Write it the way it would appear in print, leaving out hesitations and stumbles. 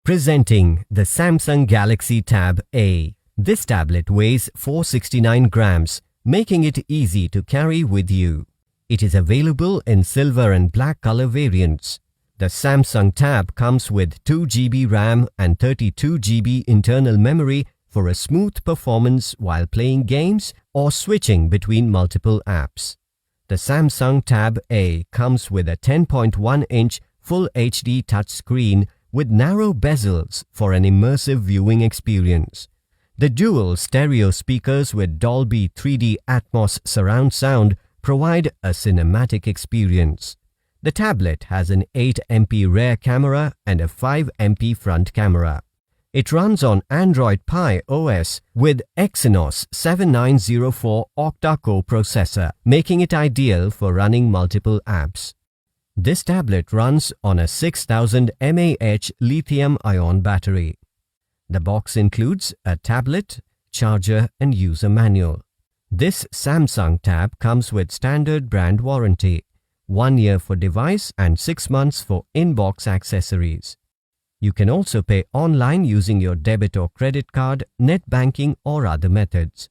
Presenting the Samsung Galaxy Tab A. This tablet weighs 469 grams, making it easy to carry with you. It is available in silver and black color variants. The Samsung Tab comes with 2 GB RAM and 32 GB internal memory for a smooth performance while playing games or switching between multiple apps. The Samsung Tab A comes with a 10.1-inch Full HD touchscreen with narrow bezels for an immersive viewing experience. The dual stereo speakers with Dolby 3D Atmos surround sound provide a cinematic experience. The tablet has an 8MP rear camera and a 5MP front camera. It runs on Android Pie OS with Exynos 7904 octa-core processor, making it ideal for running multiple apps. This tablet runs on a 6000 mAh lithium-ion battery. The box includes a tablet, charger and user manual. This Samsung Tab comes with standard brand warranty, 1 year for device and 6 months for in-box accessories. You can also pay online using your debit or credit card, net banking or other methods.